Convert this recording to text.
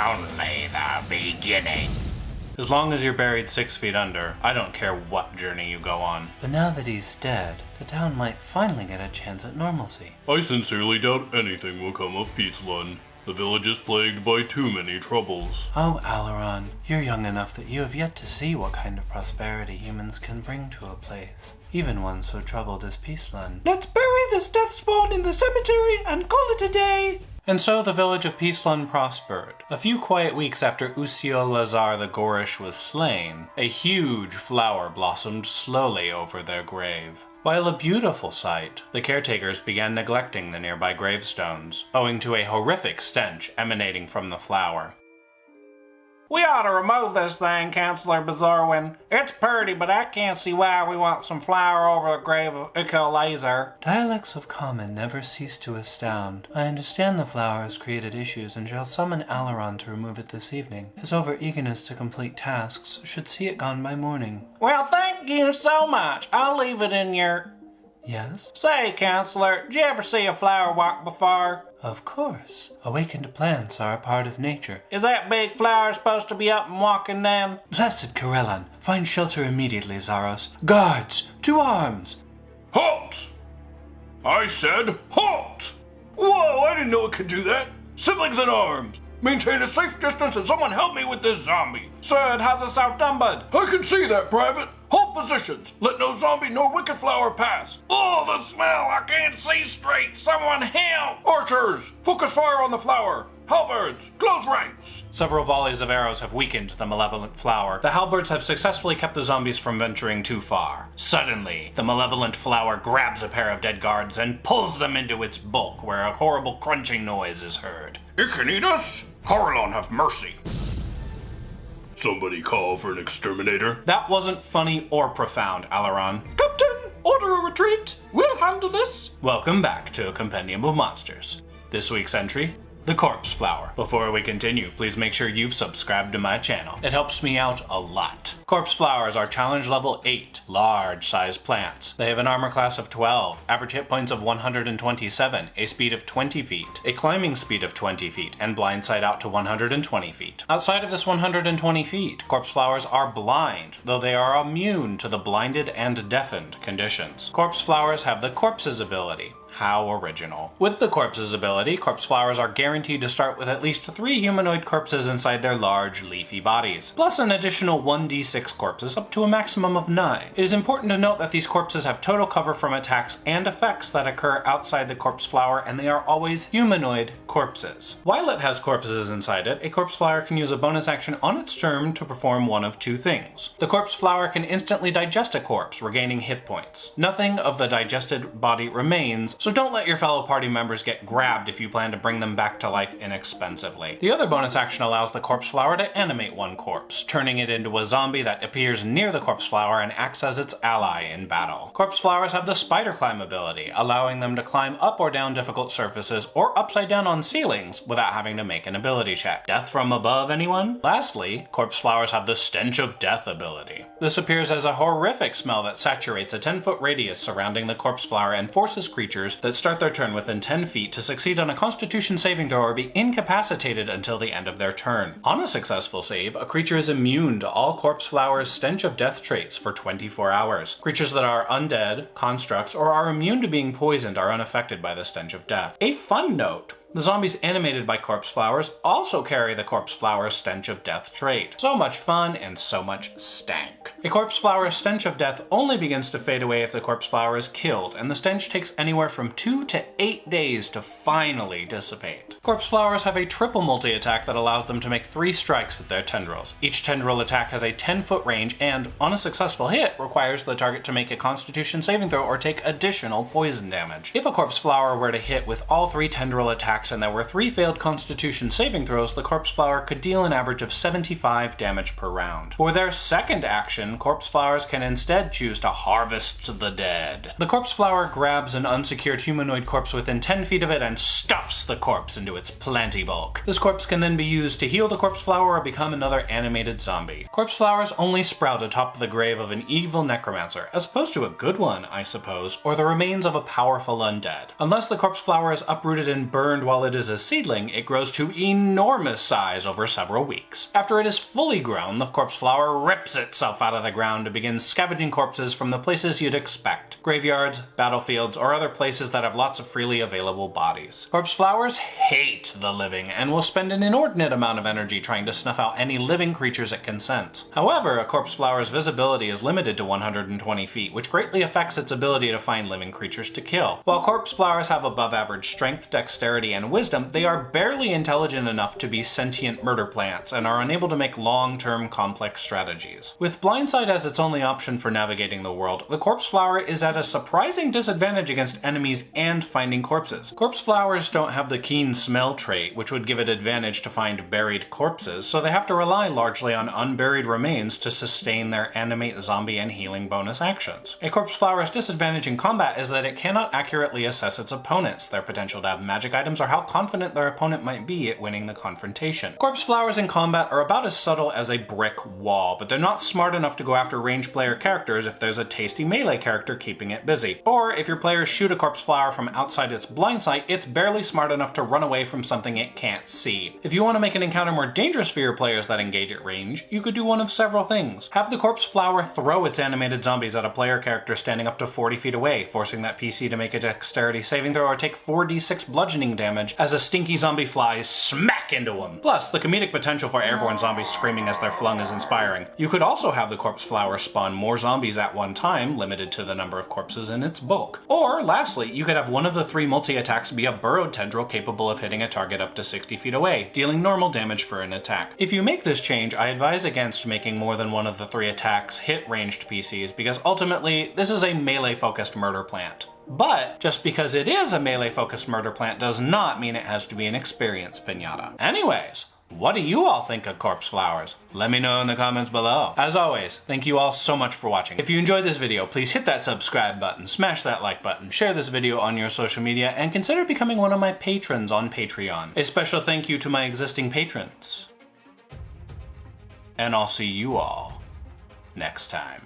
only the beginning. As long as you're buried 6 feet under, I don't care what journey you go on. But now that he's dead, the town might finally get a chance at normalcy. I sincerely doubt anything will come of Peatslun. The village is plagued by too many troubles. Oh, Alaron, you're young enough that you have yet to see what kind of prosperity humans can bring to a place, even one so troubled as Peatslun. Let's bury this death spawn in the cemetery and call it a day. And so the village of Peatslun prospered. A few quiet weeks after Usiel Lazar the Gorish was slain, a huge flower blossomed slowly over their grave. While a beautiful sight, the caretakers began neglecting the nearby gravestones, owing to a horrific stench emanating from the flower. We ought to remove this thing, Counselor Bazorwin. It's pretty, but I can't see why we want some flower over the grave of Uko Laser. Dialects of common never cease to astound. I understand the flower has created issues and shall summon Alaron to remove it this evening. His over-eagerness to complete tasks should see it gone by morning. Well, thank you so much. I'll leave it in your... Yes? Say, Counselor, did you ever see a flower walk before? Of course. Awakened plants are a part of nature. Is that big flower supposed to be up and walking then? Blessed Corellan, find shelter immediately, Zaros. Guards, to arms! Halt! I said halt! Whoa, I didn't know it could do that. Siblings in arms! Maintain a safe distance and someone help me with this zombie. Sir, it has us outnumbered. I can see that, Private. Hold positions. Let no zombie nor wicked flower pass. Oh, the smell! I can't see straight. Someone help! Archers, focus fire on the flower. Halberds, close ranks. Several volleys of arrows have weakened the malevolent flower. The halberds have successfully kept the zombies from venturing too far. Suddenly, the malevolent flower grabs a pair of dead guards and pulls them into its bulk, where a horrible crunching noise is heard. It can eat us? Harlon, have mercy. Somebody call for an exterminator. That wasn't funny or profound, Alaron. Captain, order a retreat. We'll handle this. Welcome back to a Compendium of Monsters. This week's entry, the Corpse Flower. Before we continue, please make sure you've subscribed to my channel. It helps me out a lot. Corpse Flowers are challenge level 8, large-sized plants. They have an armor class of 12, average hit points of 127, a speed of 20 feet, a climbing speed of 20 feet, and blind sight out to 120 feet. Outside of this 120 feet, Corpse Flowers are blind, though they are immune to the blinded and deafened conditions. Corpse Flowers have the Corpse's ability. How original. With the Corpse's ability, Corpse Flowers are guaranteed to start with at least 3 humanoid corpses inside their large, leafy bodies, plus an additional 1d6 corpses up to a maximum of 9. It is important to note that these corpses have total cover from attacks and effects that occur outside the Corpse Flower, and they are always humanoid corpses. While it has corpses inside it, a Corpse Flower can use a bonus action on its turn to perform one of 2 things. The Corpse Flower can instantly digest a corpse, regaining hit points. Nothing of the digested body remains, so don't let your fellow party members get grabbed if you plan to bring them back to life inexpensively. The other bonus action allows the Corpse Flower to animate one corpse, turning it into a zombie that appears near the Corpse Flower and acts as its ally in battle. Corpse Flowers have the Spider Climb ability, allowing them to climb up or down difficult surfaces or upside down on ceilings without having to make an ability check. Death from above, anyone? Lastly, Corpse Flowers have the Stench of Death ability. This appears as a horrific smell that saturates a 10-foot radius surrounding the Corpse Flower and forces creatures that start their turn within 10 feet to succeed on a Constitution saving throw or be incapacitated until the end of their turn. On a successful save, a creature is immune to all Corpse Flower's Stench of Death traits for 24 hours. Creatures that are undead, constructs, or are immune to being poisoned are unaffected by the Stench of Death. A fun note: the zombies animated by Corpse Flowers also carry the Corpse Flower's Stench of Death trait. So much fun and so much stank. A Corpse Flower's Stench of Death only begins to fade away if the Corpse Flower is killed, and the stench takes anywhere from 2 to 8 days to finally dissipate. Corpse Flowers have a triple multi-attack that allows them to make 3 strikes with their tendrils. Each tendril attack has a 10-foot range and, on a successful hit, requires the target to make a Constitution saving throw or take additional poison damage. If a Corpse Flower were to hit with all 3 tendril attacks and there were 3 failed Constitution saving throws, the Corpse Flower could deal an average of 75 damage per round. For their second action, Corpse Flowers can instead choose to harvest the dead. The Corpse Flower grabs an unsecured humanoid corpse within 10 feet of it and stuffs the corpse into its plenty bulk. This corpse can then be used to heal the Corpse Flower or become another animated zombie. Corpse Flowers only sprout atop the grave of an evil necromancer, as opposed to a good one, I suppose, or the remains of a powerful undead. Unless the Corpse Flower is uprooted and burned while while it is a seedling, it grows to enormous size over several weeks. After it is fully grown, the corpse flower rips itself out of the ground to begin scavenging corpses from the places you'd expect: graveyards, battlefields, or other places that have lots of freely available bodies. Corpse flowers hate the living and will spend an inordinate amount of energy trying to snuff out any living creatures it can sense. However, a corpse flower's visibility is limited to 120 feet, which greatly affects its ability to find living creatures to kill. While corpse flowers have above average strength, dexterity, and wisdom, they are barely intelligent enough to be sentient murder plants and are unable to make long-term complex strategies. With Blindside as its only option for navigating the world, the corpse flower is at a surprising disadvantage against enemies and finding corpses. Corpse flowers don't have the keen smell trait, which would give it advantage to find buried corpses, so they have to rely largely on unburied remains to sustain their animate, zombie, and healing bonus actions. A corpse flower's disadvantage in combat is that it cannot accurately assess its opponents, their potential to have magic items, or how confident their opponent might be at winning the confrontation. Corpse flowers in combat are about as subtle as a brick wall, but they're not smart enough to go after ranged player characters if there's a tasty melee character keeping it busy. Or if your players shoot a corpse flower from outside its blind sight, it's barely smart enough to run away from something it can't see. If you want to make an encounter more dangerous for your players that engage at range, you could do one of several things. Have the corpse flower throw its animated zombies at a player character standing up to 40 feet away, forcing that PC to make a dexterity saving throw or take 4d6 bludgeoning damage as a stinky zombie flies smack into them. Plus, the comedic potential for airborne zombies screaming as they're flung is inspiring. You could also have the corpse flower spawn more zombies at one time, limited to the number of corpses in its bulk. Or, lastly, you could have one of the 3 multi-attacks be a burrowed tendril capable of hitting a target up to 60 feet away, dealing normal damage for an attack. If you make this change, I advise against making more than one of the 3 attacks hit ranged PCs, because ultimately, this is a melee-focused murder plant. But just because it is a melee-focused murder plant does not mean it has to be an experienced pinata. Anyways, what do you all think of corpse flowers? Let me know in the comments below. As always, thank you all so much for watching. If you enjoyed this video, please hit that subscribe button, smash that like button, share this video on your social media, and consider becoming one of my patrons on Patreon. A special thank you to my existing patrons. And I'll see you all next time.